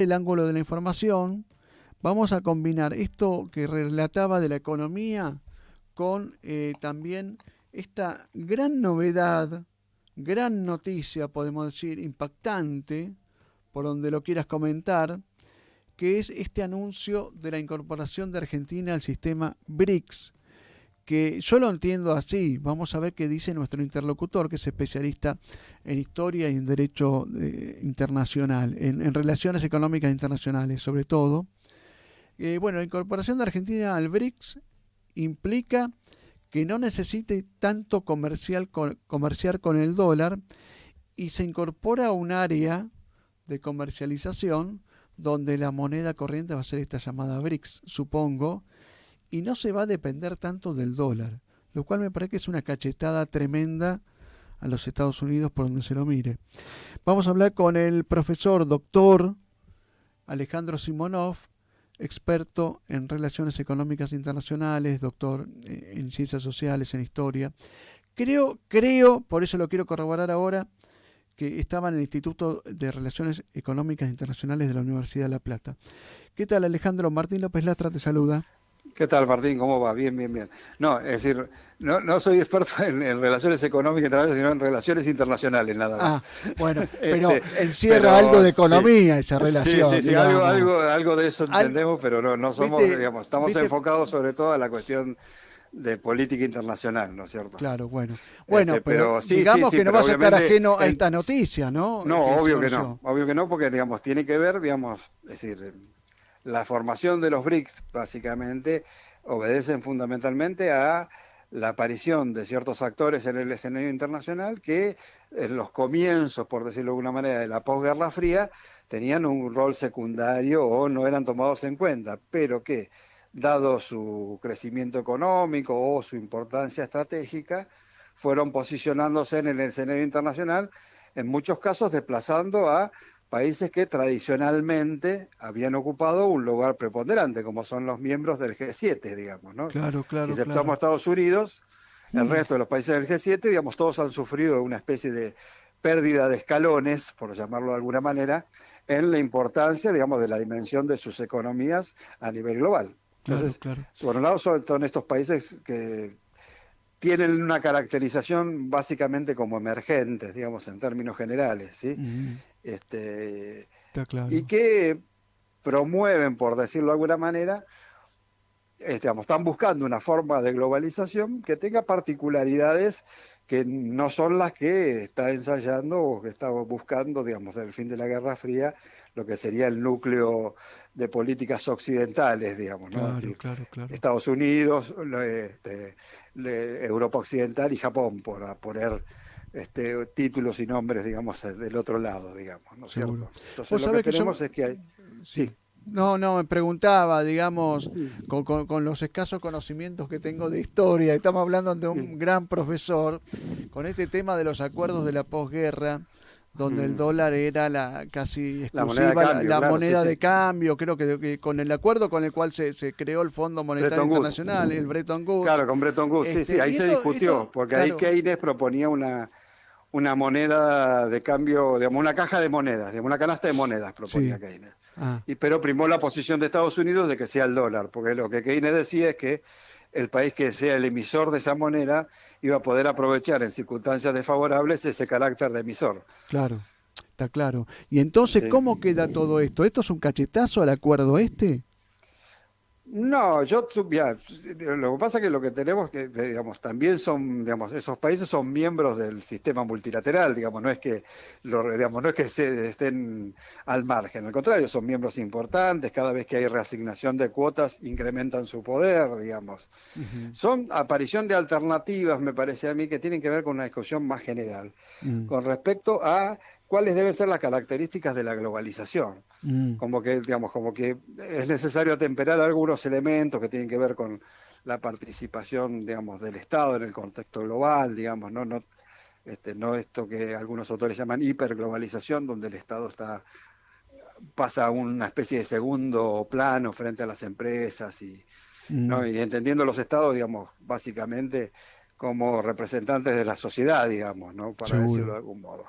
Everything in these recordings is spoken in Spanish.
el ángulo de la información, vamos a combinar esto que relataba de la economía con también esta gran novedad, gran noticia, podemos decir, impactante, por donde lo quieras comentar, que es este anuncio de la incorporación de Argentina al sistema BRICS, que yo lo entiendo así. Vamos a ver qué dice nuestro interlocutor, que es especialista en historia y en derecho internacional, en relaciones económicas internacionales sobre todo. Bueno, la incorporación de Argentina al BRICS implica que no necesite tanto comerciar con el dólar y se incorpora a un área de comercialización donde la moneda corriente va a ser esta llamada BRICS, supongo, y no se va a depender tanto del dólar, lo cual me parece que es una cachetada tremenda a los Estados Unidos por donde se lo mire. Vamos a hablar con el profesor doctor Alejandro Simonov, experto en relaciones económicas internacionales, doctor en ciencias sociales, en historia. Por eso lo quiero corroborar ahora, que estaba en el Instituto de Relaciones Económicas Internacionales de la Universidad de La Plata. ¿Qué tal, Alejandro? Martín López Lastra te saluda. ¿Qué tal, Martín? ¿Cómo va? Bien, bien, bien. No, es decir, no soy experto en relaciones económicas internacionales, sino en relaciones internacionales, nada más. Ah, bueno, pero Este, encierra algo pero de sí, economía esa sí, relación, sí, sí, algo, digamos. algo, algo de eso Algo, entendemos, pero no somos, viste, digamos, estamos viste, enfocados sobre todo a la cuestión de política internacional, ¿no es cierto? claro, bueno. Bueno, pero Pero sí, sí, digamos sí, que no pero vas a estar obviamente, ajeno a esta noticia, ¿no? no, Que se conoció. obvio que no, porque, digamos, tiene que ver, digamos, es decir, la formación de los BRICS, básicamente, obedecen fundamentalmente a la aparición de ciertos actores en el escenario internacional que en los comienzos, por decirlo de alguna manera, de la posguerra fría, tenían un rol secundario o no eran tomados en cuenta, pero que, dado su crecimiento económico o su importancia estratégica, fueron posicionándose en el escenario internacional, en muchos casos desplazando a países que tradicionalmente habían ocupado un lugar preponderante, como son los miembros del G7, digamos, ¿no? Claro, Si claro, aceptamos a claro. Estados Unidos, el Mm, resto de los países del G7, digamos, todos han sufrido una especie de pérdida de escalones, por llamarlo de alguna manera, en la importancia, digamos, de la dimensión de sus economías a nivel global. claro, Entonces, claro. por un lado son estos países que tienen una caracterización básicamente como emergentes, digamos, en términos generales, ¿sí? Mm, Este, está y claro. que promueven, por decirlo de alguna manera, digamos, están buscando una forma de globalización que tenga particularidades que no son las que está ensayando o que está buscando, digamos, desde el fin de la Guerra Fría, lo que sería el núcleo de políticas occidentales, digamos, ¿no? Es Claro, decir, claro, claro. Estados Unidos, Europa Occidental y Japón, por poner títulos y nombres, digamos, del otro lado, digamos, ¿no es Seguro. cierto? Entonces Vos lo que sabés que yo, tenemos es que hay, sí, sí. No, no, me preguntaba, digamos, con los escasos conocimientos que tengo de historia, estamos hablando de un gran profesor, con este tema de los acuerdos de la posguerra, donde el dólar era la casi la moneda de exclusiva, cambio, la claro, sí, moneda sí. de cambio, creo que con el acuerdo con el cual se creó el Fondo Monetario Bretton Woods. Internacional, el Bretton Woods, Claro, con Bretton Woods, sí, sí, ahí y se discutió, porque ahí claro, Keynes proponía una moneda de cambio, digamos, una caja de monedas, digamos, una canasta de monedas proponía sí, Keynes. ah, Pero primó la posición de Estados Unidos de que sea el dólar, porque lo que Keynes decía es que el país que sea el emisor de esa moneda iba a poder aprovechar en circunstancias desfavorables ese carácter de emisor. claro, está claro. Y entonces, Sí. ¿cómo queda todo esto? ¿Esto es un cachetazo al acuerdo este? No, ya, lo que pasa es que lo que tenemos que, digamos, también son, digamos, esos países son miembros del sistema multilateral, digamos, digamos, no es que estén al margen, al contrario, son miembros importantes, cada vez que hay reasignación de cuotas incrementan su poder, digamos. Ujú, Son aparición de alternativas, me parece a mí, que tienen que ver con una discusión más general, mm, con respecto a cuáles deben ser las características de la globalización, mm, como que, digamos, como que es necesario atemperar algunos elementos que tienen que ver con la participación, digamos, del Estado en el contexto global, digamos, no esto que algunos autores llaman hiperglobalización, donde el Estado pasa a una especie de segundo plano frente a las empresas y, ¿no? mm, Y entendiendo los estados, digamos, básicamente como representantes de la sociedad, digamos, ¿no? Para decirlo Seguro. de algún modo.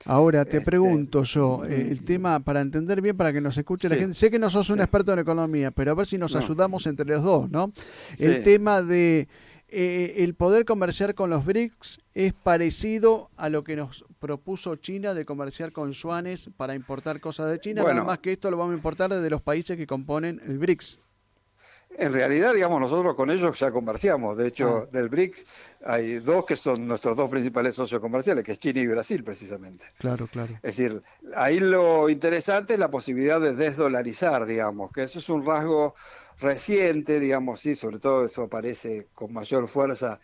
Ahora te Este, pregunto yo, el tema para entender bien, para que nos escuche la sí, gente, sé que no sos un sí, experto en economía, pero a ver si nos no, ayudamos entre los dos, ¿no? El sí. tema de el poder comerciar con los BRICS es parecido a lo que nos propuso China de comerciar con yuanes para importar cosas de China, nada más Bueno, que esto lo vamos a importar desde los países que componen el BRICS. en realidad, digamos, nosotros con ellos ya comerciamos. De Ah, hecho, del BRICS hay dos que son nuestros dos principales socios comerciales, que es China y Brasil, precisamente. claro, claro. Es decir, ahí lo interesante es la posibilidad de desdolarizar, digamos, que eso es un rasgo reciente, digamos, sí, sobre todo eso aparece con mayor fuerza,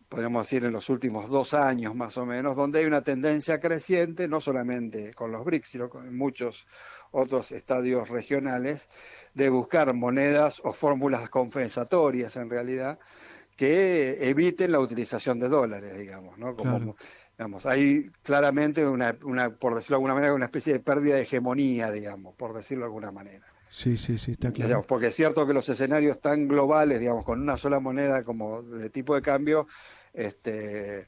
podríamos decir, en los últimos 2 años más o menos, donde hay una tendencia creciente, no solamente con los BRICS, sino con muchos otros estadios regionales, de buscar monedas o fórmulas compensatorias en realidad que eviten la utilización de dólares, digamos, ¿no? Claro. Como, digamos, hay claramente por decirlo de alguna manera, una especie de pérdida de hegemonía, digamos, por decirlo de alguna manera. Sí, sí, sí, está claro. Digamos, porque es cierto que los escenarios tan globales, digamos, con una sola moneda como de tipo de cambio, este,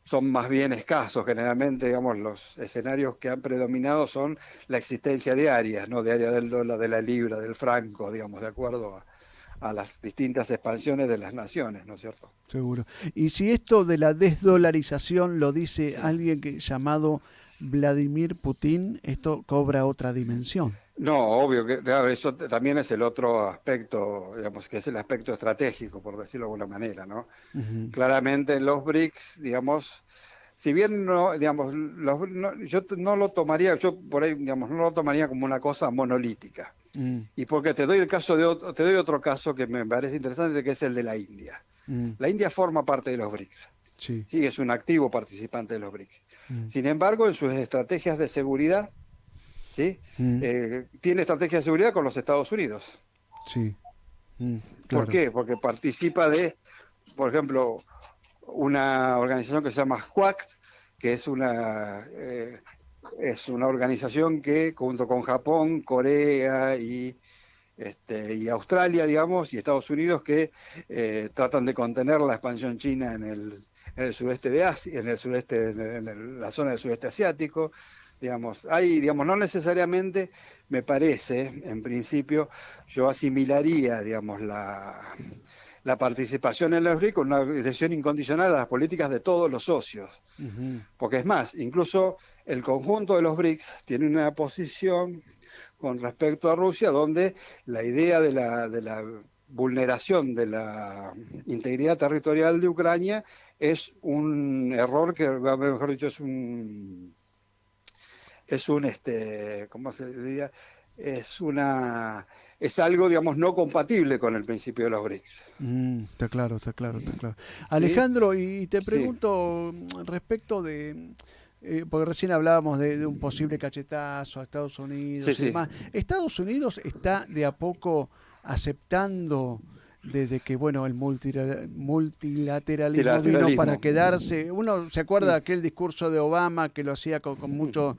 son más bien escasos. Generalmente, digamos, los escenarios que han predominado son la existencia diaria, ¿no? Diaria del dólar, de la libra, del franco, digamos, de acuerdo a las distintas expansiones de las naciones, ¿no es cierto? Seguro. Y si esto de la desdolarización lo dice Sí. alguien que, llamado Vladimir Putin, esto cobra otra dimensión. No, obvio que claro, eso también es el otro aspecto, digamos, que es el aspecto estratégico, por decirlo de alguna manera, ¿no? Ujú. Claramente los BRICS, digamos, si bien no, digamos, no lo tomaría, yo por ahí, digamos, no lo tomaría como una cosa monolítica. Mm, Y porque te doy el caso te doy otro caso que me parece interesante, que es el de la India. mm, La India forma parte de los BRICS, sí. sí, es un activo participante de los BRICS. Mm, Sin embargo, en sus estrategias de seguridad, ¿sí? mm, Tiene estrategia de seguridad con los Estados Unidos. sí. Mm, ¿Por claro. qué? Porque participa de, por ejemplo, una organización que se llama QUACT, que es una organización que junto con Japón, Corea y Australia, digamos, y Estados Unidos, que tratan de contener la expansión china en el sudeste de Asia, en el sudeste, la zona del sudeste asiático. Digamos, digamos, no necesariamente me parece, en principio, yo asimilaría, digamos, la participación en los BRICS con una adhesión incondicional a las políticas de todos los socios. Ujú, Porque es más, incluso el conjunto de los BRICS tiene una posición con respecto a Rusia, donde la idea de la vulneración de la integridad territorial de Ucrania es un error que, mejor dicho, ¿cómo se diría? Es una, es algo, digamos, no compatible con el principio de los BRICS. está claro, está claro, está claro. ¿Sí? Alejandro, y te Sí, pregunto respecto de, porque recién hablábamos de un posible cachetazo a Estados sí, Unidos y sí. demás. ¿Estados Unidos está de a poco aceptando desde que bueno el multilateralismo vino para Multilateralismo. quedarse? Uno se acuerda Mm, de aquel discurso de Obama que lo hacía con mucho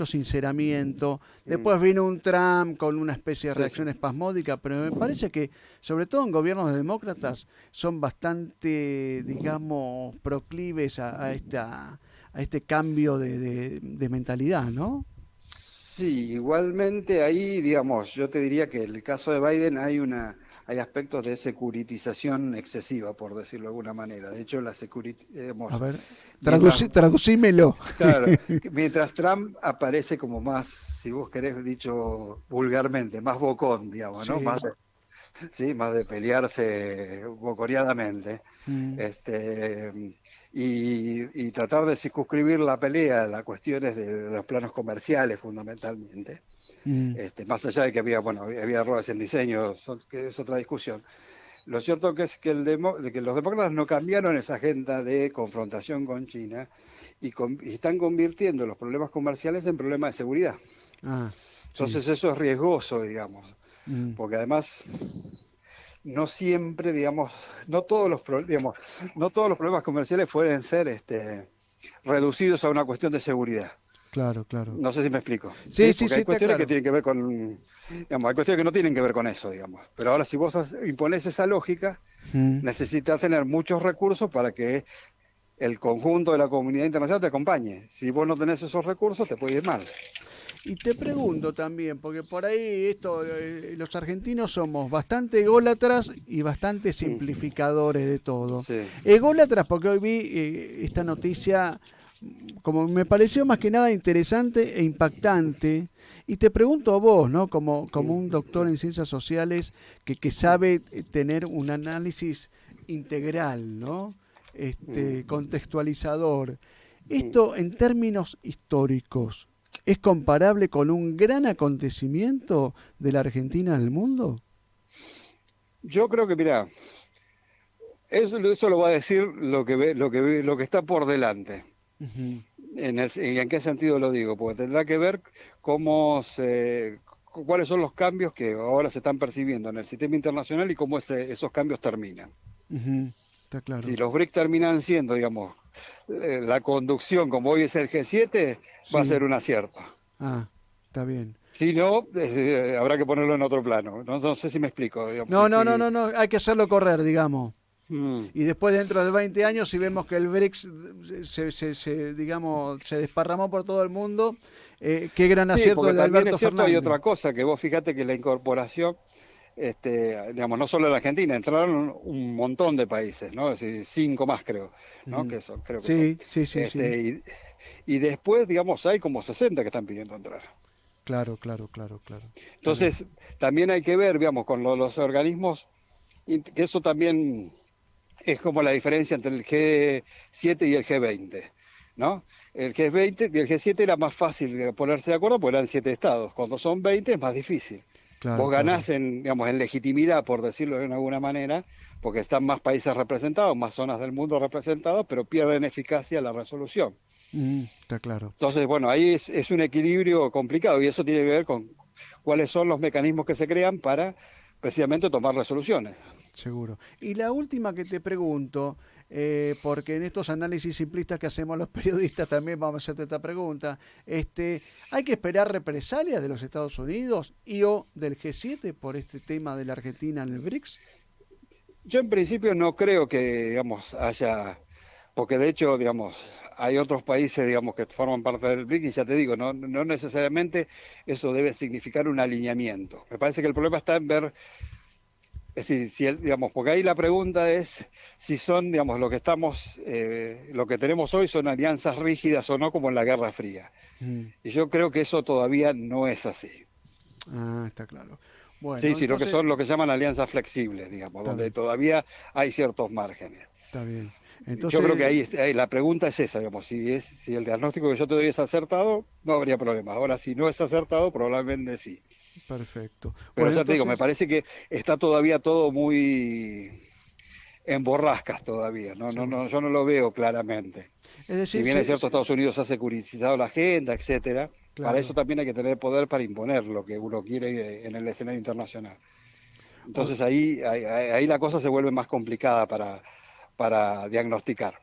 sinceramiento. mm. Después vino un Trump con una especie de Sí, sí. reacción espasmódica, pero me parece que, sobre todo en gobiernos demócratas, son bastante, digamos, proclives a este cambio de mentalidad, ¿no? Sí, igualmente ahí, digamos, yo te diría que en el caso de Biden hay aspectos de securitización excesiva, por decirlo de alguna manera. De hecho, A digamos, ver, mientras, traducímelo. claro, mientras Trump aparece como más, si vos querés dicho vulgarmente, más bocón, digamos, ¿no? Sí. Sí, más de pelearse bocoreadamente, Mm, este, y tratar de circunscribir la pelea a las cuestiones de los planos comerciales fundamentalmente, mm, más allá de que había errores en diseño, que es otra discusión. Lo cierto que es que, de que los demócratas no cambiaron esa agenda de confrontación con China y están convirtiendo los problemas comerciales en problemas de seguridad. ah, sí. Entonces eso es riesgoso, digamos, Mm, porque además no siempre, digamos, digamos, no todos los problemas comerciales pueden ser reducidos a una cuestión de seguridad. Claro, claro. No sé si me explico. Sí, Sí, sí, porque sí, hay está cuestiones que claro. tienen que ver con, digamos, hay cuestiones que no tienen que ver con eso, digamos. Pero ahora si vos imponés esa lógica, Mm. necesitas tener muchos recursos para que el conjunto de la comunidad internacional te acompañe. Si vos no tenés esos recursos, te puede ir mal. Y te pregunto también, porque por ahí los argentinos somos bastante ególatras y bastante Mm, simplificadores de todo. sí. Ególatras porque hoy vi esta noticia, como me pareció más que nada interesante e impactante. Y te pregunto a vos, ¿no? Como un doctor en ciencias sociales que sabe tener un análisis integral, ¿no? Contextualizador. Esto en términos históricos, ¿es comparable con un gran acontecimiento de la Argentina en el mundo? Yo creo que, mira, eso lo va a decir lo que está por delante. Ujú, ¿En qué sentido lo digo? Porque tendrá que ver cuáles son los cambios que ahora se están percibiendo en el sistema internacional y cómo esos cambios terminan. ujú, está Si claro. los BRICS terminan siendo, digamos, la conducción como hoy es el G7, va a Sí, ser un acierto. ah, está bien. Si no, habrá que ponerlo en otro plano. No, no sé si me explico, digamos. No, no, no, no, no, hay que hacerlo correr, digamos. Mm. Y después, dentro de 20 años, si vemos que el BRICS digamos, se desparramó por todo el mundo, qué gran Sí, acierto porque el de también es Alberto cierto, hay Fernández. otra cosa, que vos fíjate que la incorporación, digamos, no solo en la Argentina, entraron un montón de países, ¿no? Es decir, 5 más creo, ¿no? Ujú. Creo que son. Sí, sí, sí, sí. Y después, digamos, hay como 60 que están pidiendo entrar. Claro, claro, claro, claro. Está bien. Entonces, también hay que ver, digamos, con los organismos, que eso también es como la diferencia entre el G7 y el G20, ¿no? El G20 y el G7 era más fácil de ponerse de acuerdo porque eran 7 estados. Cuando son 20 es más difícil. Claro, Vos claro. ganás digamos, en legitimidad, por decirlo de alguna manera, porque están más países representados, más zonas del mundo representadas, pero pierden eficacia la resolución. Está claro. Entonces, bueno, ahí es un equilibrio complicado y eso tiene que ver con cuáles son los mecanismos que se crean para precisamente tomar resoluciones. Seguro. Y la última que te pregunto, porque en estos análisis simplistas que hacemos los periodistas también vamos a hacerte esta pregunta, ¿hay que esperar represalias de los Estados Unidos y o del G7 por este tema de la Argentina en el BRICS? Yo en principio no creo que, digamos, porque de hecho, digamos, hay otros países, digamos, que forman parte del BRIC y ya te digo, no necesariamente eso debe significar un alineamiento. Me parece que el problema está en ver, es decir, digamos, porque ahí la pregunta es si son, digamos, lo que tenemos hoy son alianzas rígidas o no, como en la Guerra Fría. Mm. Y yo creo que eso todavía no es así. Ah, está claro. Sí, Bueno, sino que entonces, son lo que llaman alianzas flexibles, digamos, está donde bien, todavía hay ciertos márgenes. está bien. Yo creo que Entonces, ahí la pregunta es esa, digamos, si el diagnóstico que yo te doy es acertado, no habría problema. Ahora, si no es acertado, probablemente sí. perfecto. Pero Bueno, ya te digo, me entonces, parece que está todavía todo muy en borrascas todavía, seguro. yo no lo veo claramente. Es Si decir, bien es cierto, Estados Unidos ha securitizado la agenda, etcétera, para eso claro. también hay que tener poder para imponer lo que uno quiere en el escenario internacional. O- Entonces ahí la cosa se vuelve más complicada para diagnosticar.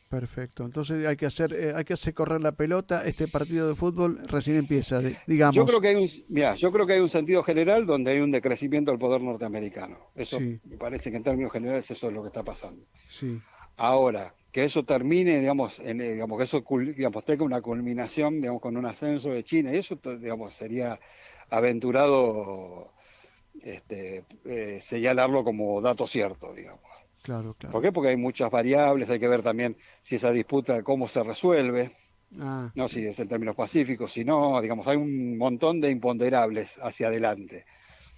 Perfecto. Entonces hay que hacer correr la pelota. Este partido de fútbol recién empieza, Yo creo digamos. que yo creo que hay un sentido general donde hay un decrecimiento del poder norteamericano. Eso Sí, me parece que en términos generales eso es lo que está pasando. sí. Ahora, que eso termine, digamos, digamos que eso digamos, tenga una culminación, digamos, con un ascenso de China, y eso, digamos, sería aventurado señalarlo como dato cierto, digamos. Claro, ¿Por claro. qué? Porque hay muchas variables, hay que ver también si esa disputa, cómo se resuelve, Ah, no si es en términos pacíficos, si no, digamos, hay un montón de imponderables hacia adelante.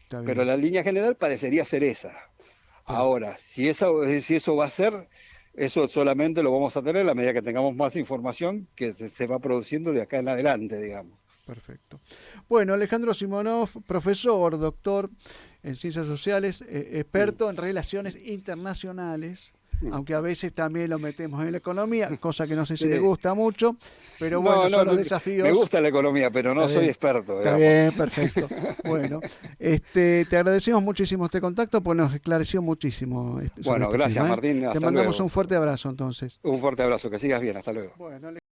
está Pero bien. la línea general parecería ser esa. Perfecto. Ahora, si eso va a ser, eso solamente lo vamos a tener a medida que tengamos más información que se va produciendo de acá en adelante, digamos. Perfecto. Bueno, Alejandro Simonov, profesor, doctor en ciencias sociales, Mm, experto en relaciones internacionales, mm. aunque a veces también lo metemos en la economía, cosa que no sé si le Sí. gusta mucho, pero bueno, No, son no, los me desafíos. gusta la economía, pero no soy experto, Está digamos. bien, perfecto. Bueno, te agradecemos muchísimo este contacto, pues nos esclareció muchísimo sobre Bueno, este gracias tema, ¿eh? Martín, Te hasta mandamos luego. un fuerte abrazo entonces. Un fuerte abrazo, que sigas bien, hasta luego. Bueno,